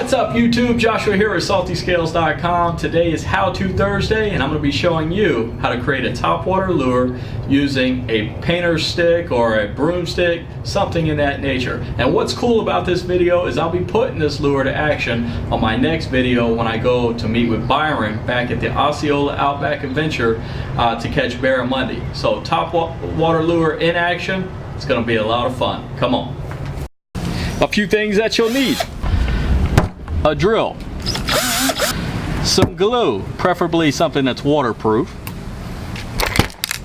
What's up YouTube? Joshua here with SaltyScales.com. Today is How To Thursday and I'm going to be showing you how to create a topwater lure using a painter's stick or a broomstick, something in that nature. And what's cool about this video is I'll be putting this lure to action on my next video when I go to meet with Byron back at the Osceola Outback Adventure to catch Barramundi. So topwater lure in action, it's going to be a lot of fun. Come on. A few things that you'll need. A drill, some glue, preferably something that's waterproof,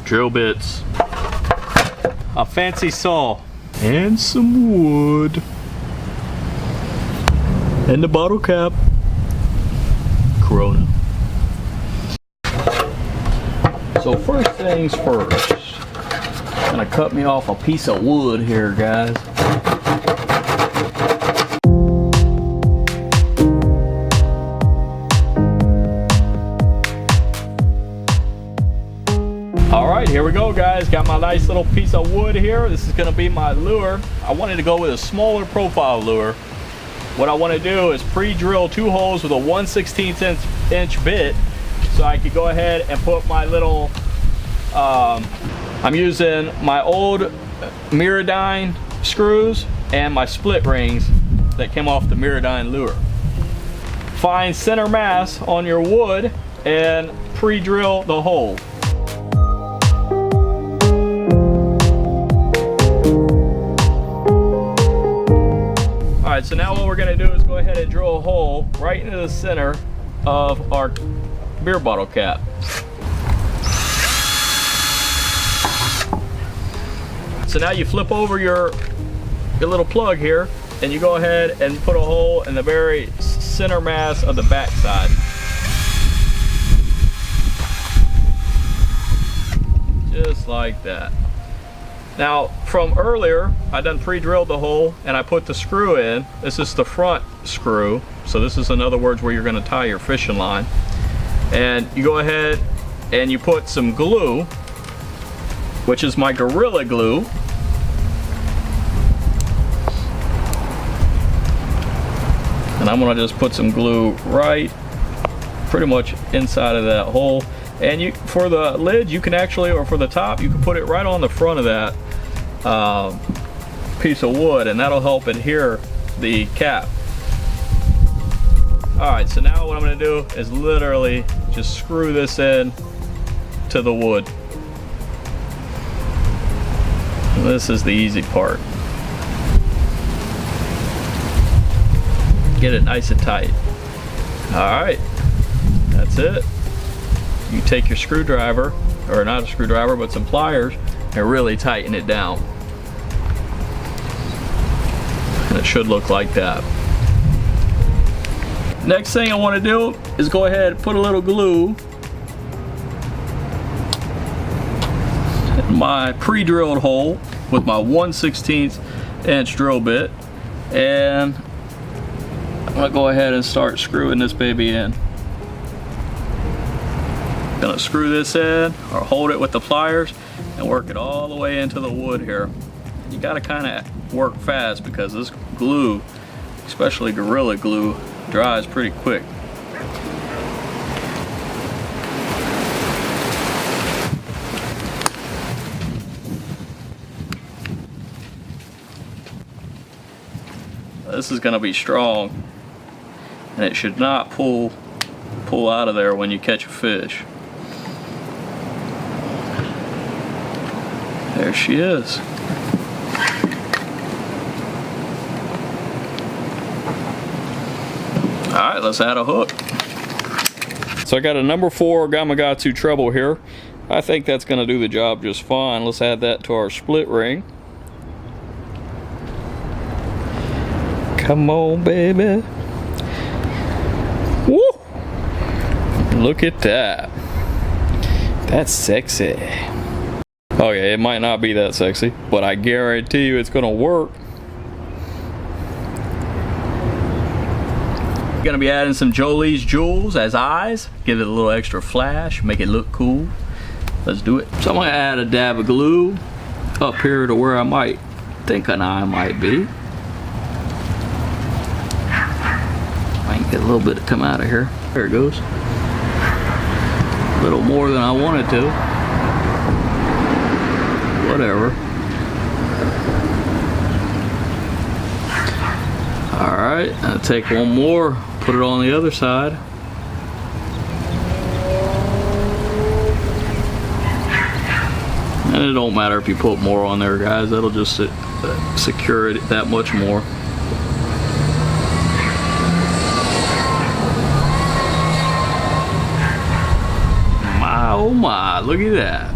drill bits, a fancy saw, and some wood, and the bottle cap, Corona. So first things first, gonna cut me off a piece of wood here, guys. Alright, here we go guys. Got my nice little piece of wood here. This is going to be my lure. I wanted to go with a smaller profile lure. What I want to do is pre-drill 2 holes with a 1/16 inch bit so I could go ahead and put my little, I'm using my old MirrorDine screws and my split rings that came off the MirrorDine lure. Find center mass on your wood and pre-drill the hole. Alright, so now what we're going to do is go ahead and drill a hole right into the center of our beer bottle cap. So now you flip over your little plug here and you go ahead and put a hole in the very center mass of the back side. Just like that. Now, from earlier, I done pre-drilled the hole and I put the screw in. This is the front screw. So this is in other words where you're going to tie your fishing line. And you go ahead and you put some glue, which is my Gorilla Glue. And I'm going to just put some glue right pretty much inside of that hole. And you, for the lid, you can actually, or for the top, you can put it right on the front of that piece of wood, and that'll help adhere the cap. Alright, so now what I'm going to do is literally just screw this in to the wood. And this is the easy part. Get it nice and tight. Alright, that's it. You take your screwdriver, or not a screwdriver, but some pliers, and really tighten it down. And it should look like that. Next thing I want to do is go ahead and put a little glue in my pre-drilled hole with my 1/16 inch drill bit, and I'm going to go ahead and start screwing this baby in. Gonna screw this in or hold it with the pliers and work it all the way into the wood here. You gotta kind of work fast because this glue, especially Gorilla Glue, dries pretty quick. This is gonna be strong and it should not pull out of there when you catch a fish. There she is. Alright, let's add a hook. So I got a number 4 Gamakatsu treble here. I think that's going to do the job just fine. Let's add that to our split ring. Come on, baby. Woo! Look at that. That's sexy. Oh yeah, it might not be that sexy, but I guarantee you it's gonna work. Gonna be adding some Jolie's jewels as eyes, give it a little extra flash, make it look cool. Let's do it. So I'm gonna add a dab of glue up here to where I might think an eye might be. Get a little bit to come out of here. There it goes. A little more than I wanted to. Whatever. Alright, I'll take one more, put it on the other side. And it don't matter if you put more on there, guys. That'll just secure it that much more. My oh my, look at that.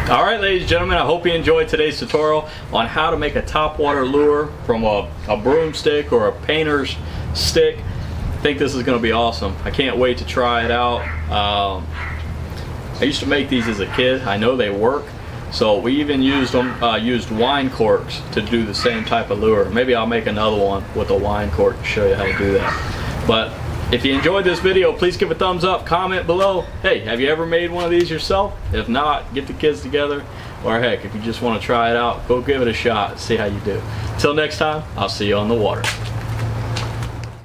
Alright, ladies and gentlemen, I hope you enjoyed today's tutorial on how to make a topwater lure from a broomstick or a painter's stick. I think this is going to be awesome. I can't wait to try it out. I used to make these as a kid. I know they work. So we even used wine corks to do the same type of lure. Maybe I'll make another one with a wine cork to show you how to do that. But if you enjoyed this video, please give a thumbs up, comment below. Hey, have you ever made one of these yourself? If not, get the kids together. Or heck, if you just want to try it out, go give it a shot, see how you do. Until next time, I'll see you on the water.